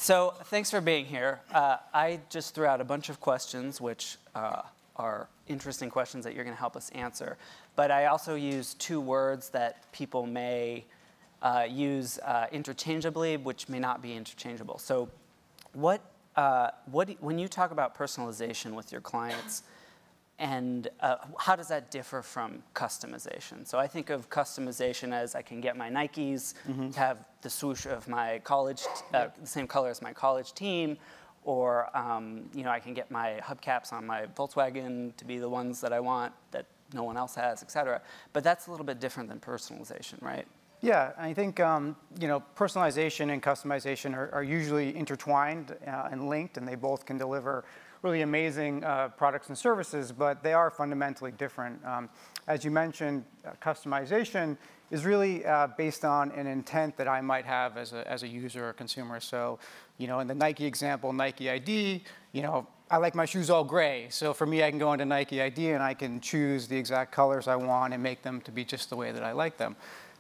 So thanks for being here. I just threw out a bunch of questions, which are interesting questions that you're going to help us answer. But I also used two words that people may use interchangeably, which may not be interchangeable. So when you talk about personalization with your clients, and how does that differ from customization? So I think of customization as I can get my Nikes, have the swoosh of my college, the same color as my college team, or I can get my hubcaps on my Volkswagen to be the ones that I want that no one else has, et cetera. But that's a little bit different than personalization, right? Yeah, I think personalization and customization are usually intertwined and linked, and they both can deliver really amazing products and services, but they are fundamentally different. As you mentioned, customization is really based on an intent that I might have as a user or consumer. So, in the Nike example, Nike ID, I like my shoes all gray. So for me, I can go into Nike ID and I can choose the exact colors I want and make them to be just the way that I like them.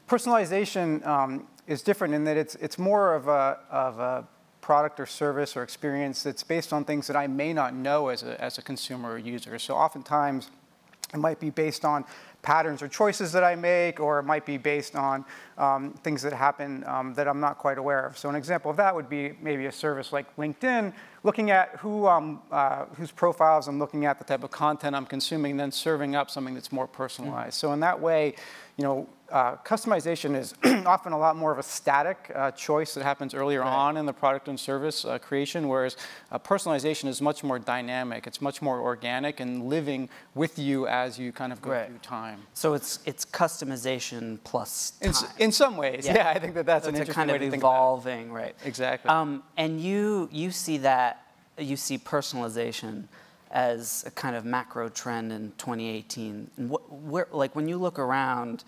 Personalization is different in that it's more of a product or service or experience that's based on things that I may not know as a consumer or user. So oftentimes, it might be based on patterns or choices that I make, or it might be based on things that happen that I'm not quite aware of. So an example of that would be maybe a service like LinkedIn, looking at whose profiles I'm looking at, the type of content I'm consuming, and then serving up something that's more personalized. So in that way, customization is often a lot more of a static choice that happens earlier on in the product and service creation, whereas personalization is much more dynamic. It's much more organic and living with you as you kind of go through time. So it's customization plus time. In some ways, yeah, I think that's an interesting way to think about it. It's kind of evolving, right? Exactly. And you see that, you see personalization as a kind of macro trend in 2018. And when you look around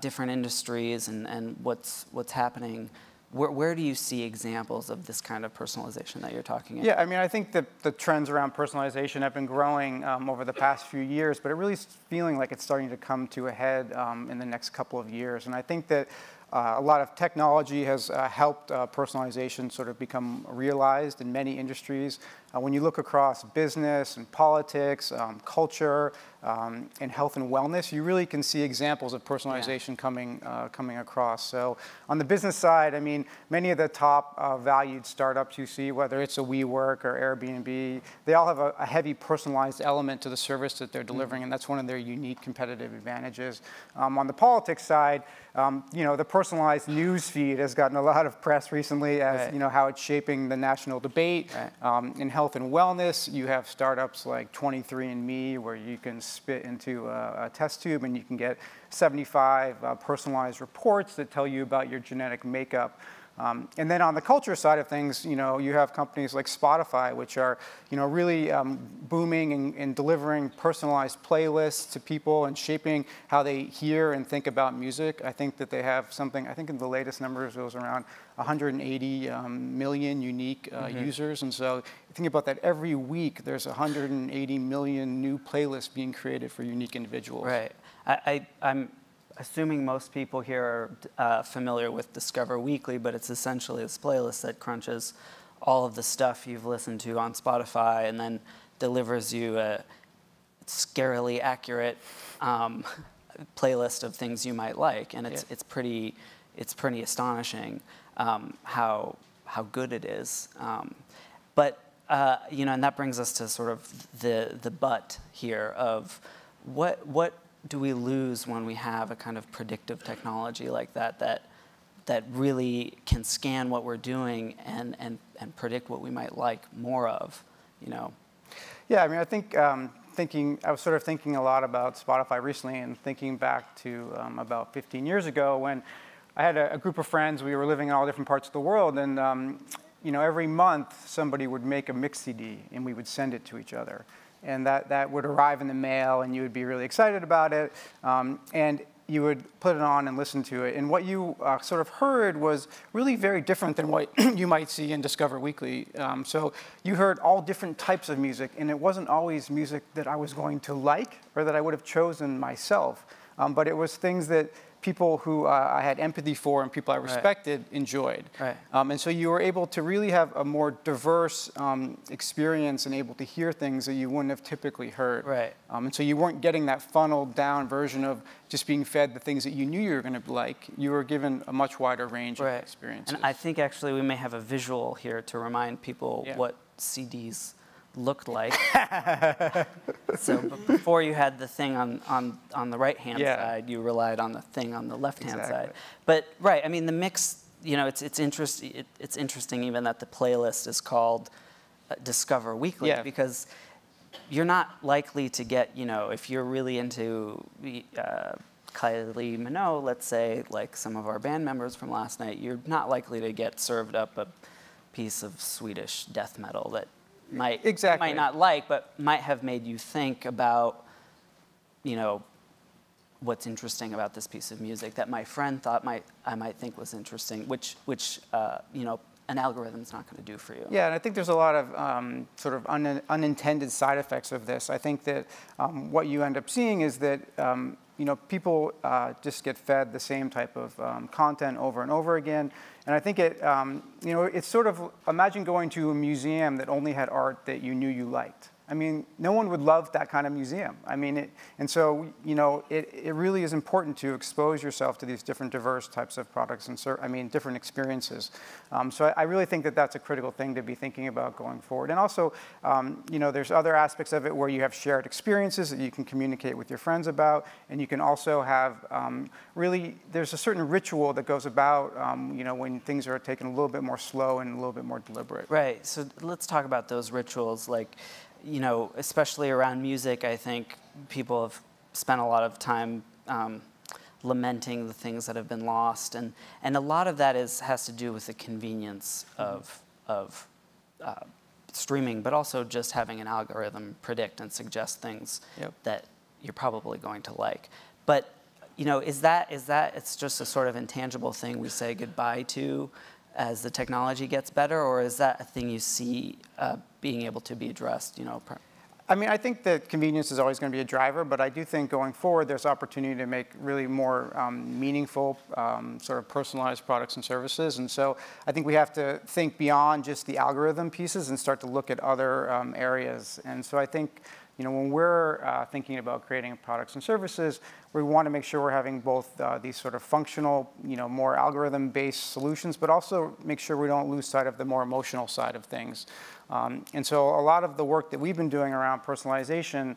different industries and what's happening, where do you see examples of this kind of personalization that you're talking about? Yeah, I mean, I think that the trends around personalization have been growing over the past few years, but it really is feeling like it's starting to come to a head in the next couple of years. And I think that a lot of technology has helped personalization sort of become realized in many industries. When you look across business and politics, culture, and health and wellness, you really can see examples of personalization coming across. So on the business side, I mean, many of the top valued startups you see, whether it's a WeWork or Airbnb, they all have a heavy personalized element to the service that they're delivering, and that's one of their unique competitive advantages. On the politics side, the personalized news feed has gotten a lot of press recently as how it's shaping the national debate. In health and wellness, you have startups like 23andMe, where you can spit into a test tube and you can get 75 personalized reports that tell you about your genetic makeup. And then on the culture side of things, you have companies like Spotify, which are, really booming and delivering personalized playlists to people and shaping how they hear and think about music. I think that they have something, I think in the latest numbers, it was around 180 million unique users. And so think about that, every week there's 180 million new playlists being created for unique individuals. Right. I'm assuming most people here are familiar with Discover Weekly, but it's essentially this playlist that crunches all of the stuff you've listened to on Spotify and then delivers you a scarily accurate playlist of things you might like. And it's pretty astonishing how good it is. But and that brings us to sort of the but here of what do we lose when we have a kind of predictive technology like that really can scan what we're doing and predict what we might like more of, Yeah, I mean, I think I was sort of thinking a lot about Spotify recently and thinking back to about 15 years ago when I had a group of friends. We were living in all different parts of the world, and every month somebody would make a mix CD and we would send it to each other. And that would arrive in the mail, and you would be really excited about it. And you would put it on and listen to it. And what you sort of heard was really very different than what you might see in Discover Weekly. So you heard all different types of music, and it wasn't always music that I was going to like or that I would have chosen myself. But it was things that people who I had empathy for and people I respected enjoyed. Right. And so you were able to really have a more diverse experience and able to hear things that you wouldn't have typically heard. Right. And so you weren't getting that funneled down version of just being fed the things that you knew you were going to like. You were given a much wider range of experiences. And I think actually we may have a visual here to remind people what CDs looked like. So before you had the thing on the right-hand side, you relied on the thing on the left-hand side. But I mean, the mix, you know, it's interesting even that the playlist is called Discover Weekly because you're not likely to get, you know, if you're really into Kylie Minogue, let's say, like some of our band members from last night, you're not likely to get served up a piece of Swedish death metal that might not like, but might have made you think about, you know, what's interesting about this piece of music that my friend thought I might think was interesting, which you know, an algorithm's not going to do for you. Yeah, and I think there's a lot of sort of unintended side effects of this. I think that what you end up seeing is that you know, people just get fed the same type of content over and over again. And I think it, you know, it's sort of, imagine going to a museum that only had art that you knew you liked. I mean, no one would love that kind of museum. I mean, and so, you know, it really is important to expose yourself to these different diverse types of products and different experiences. So I really think that that's a critical thing to be thinking about going forward. And also, you know, there's other aspects of it where you have shared experiences that you can communicate with your friends about, and you can also have really, there's a certain ritual that goes about, you know, when things are taken a little bit more slow and a little bit more deliberate. Right. So let's talk about those rituals, like, you know, especially around music, I think people have spent a lot of time lamenting the things that have been lost, and a lot of that has to do with the convenience of streaming, but also just having an algorithm predict and suggest things that you're probably going to like. But you know, is that it's just a sort of intangible thing we say goodbye to as the technology gets better, or is that a thing you see being able to be addressed, you know? I mean, I think that convenience is always going to be a driver, but I do think going forward there's opportunity to make really more meaningful, sort of personalized products and services. And so I think we have to think beyond just the algorithm pieces and start to look at other areas. And so I think, you know, when we're thinking about creating products and services, we want to make sure we're having both these sort of functional, you know, more algorithm-based solutions, but also make sure we don't lose sight of the more emotional side of things. And so a lot of the work that we've been doing around personalization,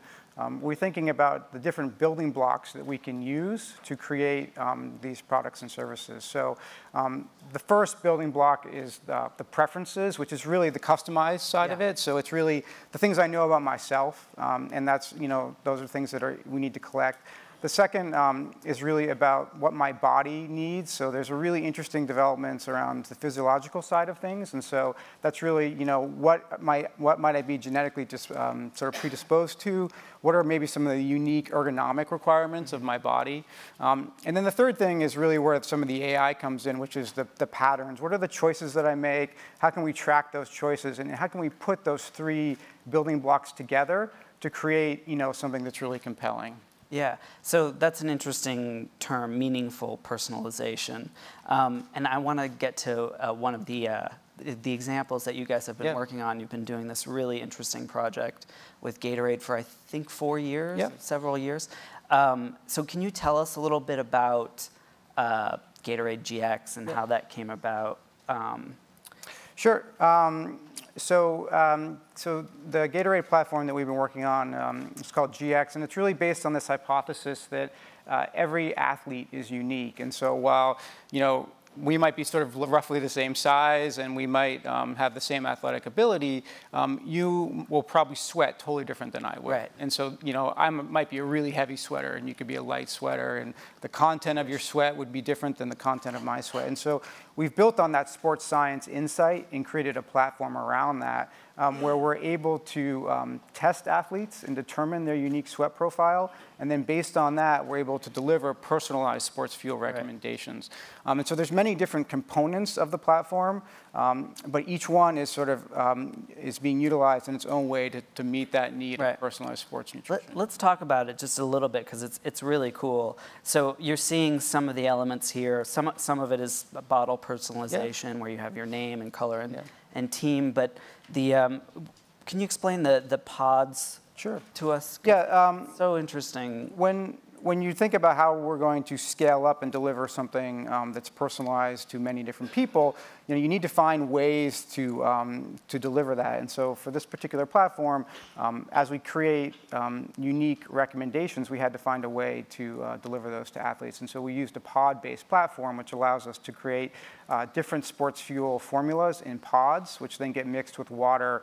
we're thinking about the different building blocks that we can use to create these products and services. So the first building block is the preferences, which is really the customized side of it. So it's really the things I know about myself, and that's, you know, those are things that we need to collect. The second is really about what my body needs. So there's a really interesting developments around the physiological side of things. And so that's really, you know, what might I be genetically just sort of predisposed to? What are maybe some of the unique ergonomic requirements of my body? And then the third thing is really where some of the AI comes in, which is the patterns. What are the choices that I make? How can we track those choices? And how can we put those three building blocks together to create, you know, something that's really compelling? Yeah, so that's an interesting term, meaningful personalization. And I want to get to one of the examples that you guys have been working on. You've been doing this really interesting project with Gatorade for, I think, 4 years, several years. So can you tell us a little bit about Gatorade GX and how that came about? Sure. So the Gatorade platform that we've been working on is called GX, and it's really based on this hypothesis that every athlete is unique. And so while, you know, we might be sort of roughly the same size and we might have the same athletic ability, you will probably sweat totally different than I would. Right. And so, you know, I might be a really heavy sweater and you could be a light sweater, and the content of your sweat would be different than the content of my sweat. And so we've built on that sports science insight and created a platform around that where we're able to test athletes and determine their unique sweat profile. And then based on that, we're able to deliver personalized sports fuel recommendations. And so there's many different components of the platform. but each one is sort of is being utilized in its own way to meet that need of personalized sports nutrition. Let's talk about it just a little bit, because it's really cool. So you're seeing some of the elements here. Some of it is bottle personalization, where you have your name and color and team. But the can you explain the pods to us? Yeah. So interesting. When you think about how we're going to scale up and deliver something that's personalized to many different people, you need to find ways to deliver that. And so for this particular platform, as we create unique recommendations, we had to find a way to deliver those to athletes. And so we used a pod-based platform, which allows us to create different sports fuel formulas in pods, which then get mixed with water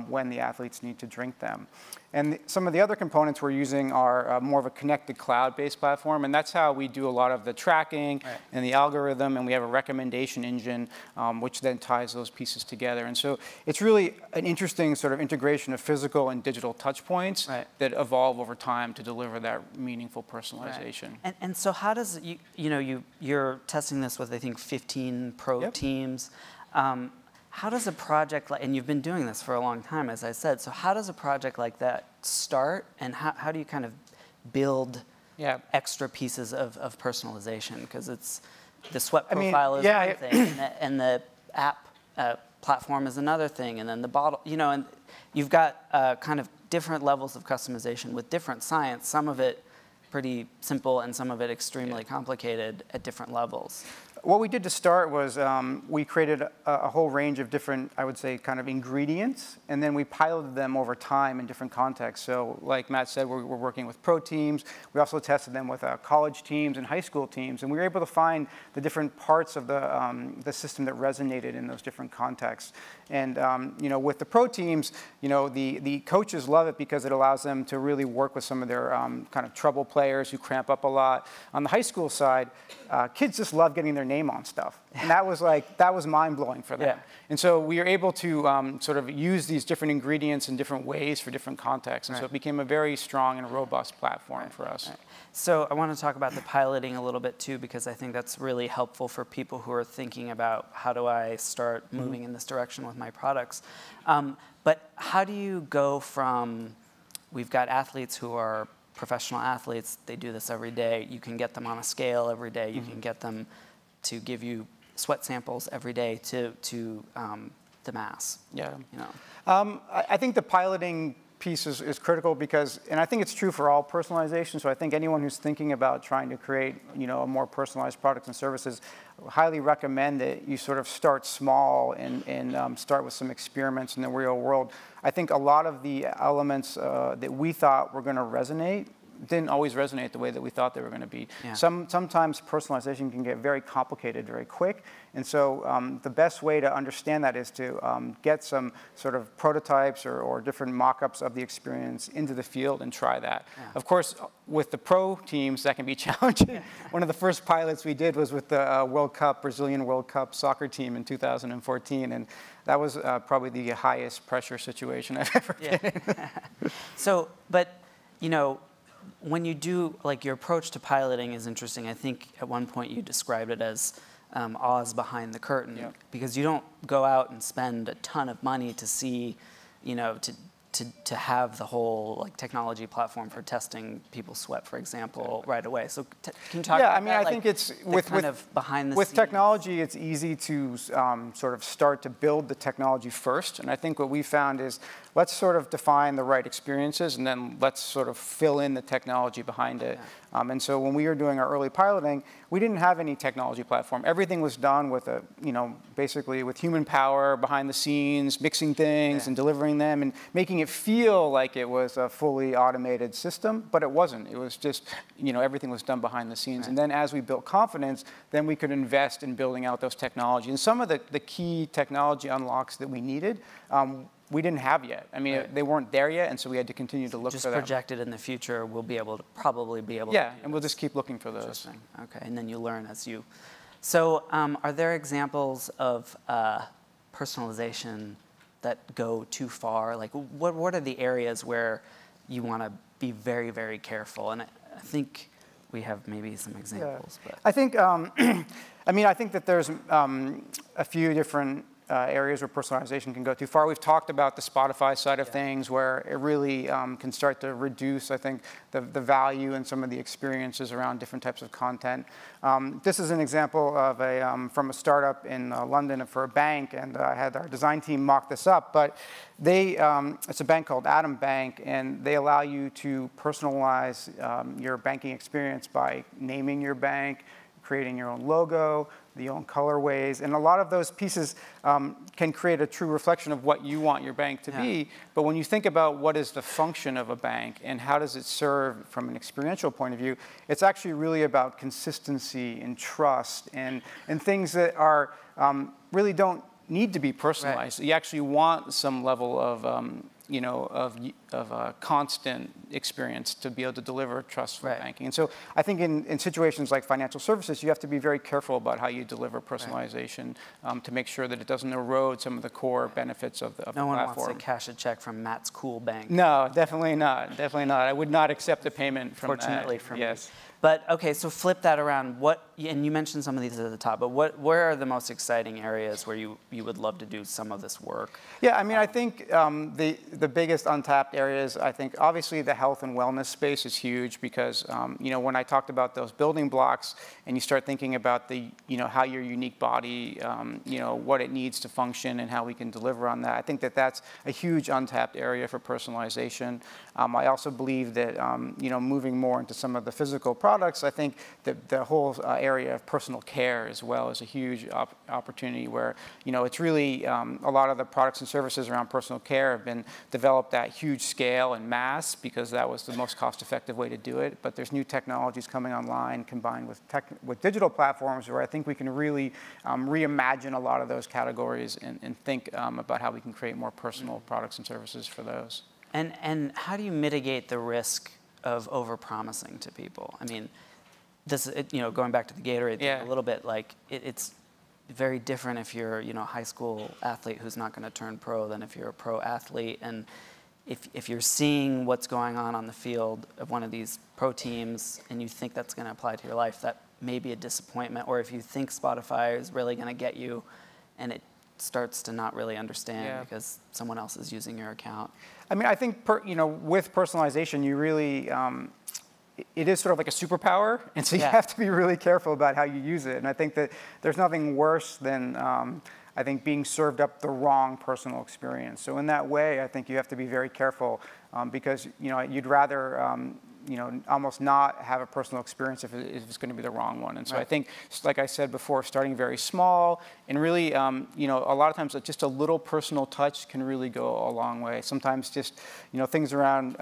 when the athletes need to drink them. And some of the other components we're using are more of a connected cloud-based platform, and that's how we do a lot of the tracking and the algorithm, and we have a recommendation engine, which then ties those pieces together. And so it's really an interesting sort of integration of physical and digital touch points that evolve over time to deliver that meaningful personalization. And so how does, you're testing this with, I think, 15 pro teams. How does a project like, and you've been doing this for a long time, as I said, so how does a project like that start, and how do you kind of build extra pieces of personalization? Because it's, the sweat profile is one thing, and the app platform is another thing, and then the bottle, and you've got kind of different levels of customization with different science, some of it pretty simple and some of it extremely complicated at different levels. What we did to start was we created a whole range of different, I would say, kind of ingredients, and then we piloted them over time in different contexts. So like Matt said, we're working with pro teams. We also tested them with college teams and high school teams, and we were able to find the different parts of the system that resonated in those different contexts. And with the pro teams, the coaches love it because it allows them to really work with some of their kind of trouble players who cramp up a lot. On the high school side, kids just love getting their name on stuff. And that was mind-blowing for them. Yeah. And so we were able to sort of use these different ingredients in different ways for different contexts. And so it became a very strong and robust platform for us. So I want to talk about the piloting a little bit too, because I think that's really helpful for people who are thinking about how do I start moving in this direction with my products. But how do you go from, we've got athletes who are professional athletes, they do this every day. You can get them on a scale every day. You can get them to give you sweat samples every day to the mass. Yeah. I think the piloting piece is critical because, and I think it's true for all personalization, so I think anyone who's thinking about trying to create a more personalized products and services, highly recommend that you sort of start small and start with some experiments in the real world. I think a lot of the elements that we thought were going to resonate didn't always resonate the way that we thought they were going to be. Yeah. Sometimes personalization can get very complicated very quick, and so the best way to understand that is to get some sort of prototypes or different mock-ups of the experience into the field and try that. Yeah. Of course, with the pro teams, that can be challenging. Yeah. One of the first pilots we did was with the Brazilian World Cup soccer team in 2014, and that was probably the highest pressure situation I've ever been in. So, but, when you do, like, your approach to piloting is interesting. I think at one point you described it as Oz behind the curtain, because you don't go out and spend a ton of money to see, to have the whole technology platform for testing people's sweat, for example, right away. So can you talk about that? I think it's with behind the with scenes? technology, it's easy to sort of start to build the technology first. And I think what we found is let's sort of define the right experiences, and then let's sort of fill in the technology behind it. Yeah. And so when we were doing our early piloting, we didn't have any technology platform. Everything was done with basically with human power behind the scenes, mixing things and delivering them and making it feel like it was a fully automated system, but it wasn't. It was just, everything was done behind the scenes. Right. And then as we built confidence, then we could invest in building out those technologies. And some of the key technology unlocks that we needed, we didn't have yet. I mean, they weren't there yet, and so we had to continue to look for them. Just projected in the future, we'll probably be able to. Yeah, and we'll just keep looking for those. Interesting. Okay, and then you learn as you. So, are there examples of personalization that go too far? Like, what are the areas where you want to be very, very careful? And I think we have maybe some examples. Yeah. But I think, I think that there's a few different areas where personalization can go too far. We've talked about the Spotify side of things, where it really can start to reduce, I think, the value and some of the experiences around different types of content. This is an example of from a startup in London for a bank, and I had our design team mock this up. But it's a bank called Atom Bank, and they allow you to personalize your banking experience by naming your bank, creating your own logo, your own colorways, and a lot of those pieces can create a true reflection of what you want your bank to be. But when you think about what is the function of a bank and how does it serve from an experiential point of view, it's actually really about consistency and trust and things that are really don't need to be personalized. Right. You actually want some level of of a constant experience to be able to deliver trustful banking. And so I think in situations like financial services, you have to be very careful about how you deliver personalization to make sure that it doesn't erode some of the core benefits of the platform. No one wants to cash a check from Matt's cool bank. No, definitely not. Definitely not. I would not accept a payment from Fortunately that. for me. But okay, so flip that around. And you mentioned some of these at the top, but where are the most exciting areas where you would love to do some of this work? Yeah, I mean, I think the biggest untapped areas, I think obviously the health and wellness space is huge because, when I talked about those building blocks and you start thinking about how your unique body, what it needs to function and how we can deliver on that, I think that that's a huge untapped area for personalization. I also believe that, moving more into some of the physical products, I think that the whole area of personal care as well is a huge opportunity where, it's really a lot of the products and services around personal care have been developed at huge scale and mass because that was the most cost-effective way to do it. But there's new technologies coming online combined with digital platforms where I think we can really reimagine a lot of those categories and think about how we can create more personal products and services for those. And how do you mitigate the risk of over-promising to people? I mean, going back to the Gatorade thing a little bit, like it's very different if you're a high school athlete who's not going to turn pro than if you're a pro athlete. And if you're seeing what's going on the field of one of these pro teams and you think that's going to apply to your life, that may be a disappointment. Or if you think Spotify is really going to get you and it starts to not really understand because someone else is using your account. I mean, I think with personalization, you really it is sort of like a superpower, and so you have to be really careful about how you use it. And I think that there's nothing worse than I think being served up the wrong personal experience. So in that way, I think you have to be very careful because you'd rather almost not have a personal experience if it's going to be the wrong one. And so I think, like I said before, starting very small and really, a lot of times just a little personal touch can really go a long way. Sometimes just, things around,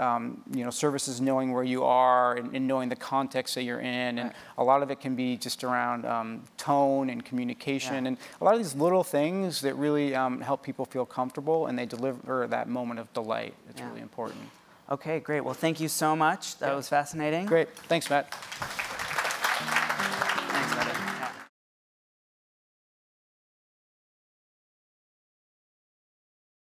services knowing where you are and knowing the context that you're in. And a lot of it can be just around tone and communication. And a lot of these little things that really help people feel comfortable and they deliver that moment of delight. It's really important. Okay, great. Well, thank you so much. That was fascinating. Great. Thanks, Matt.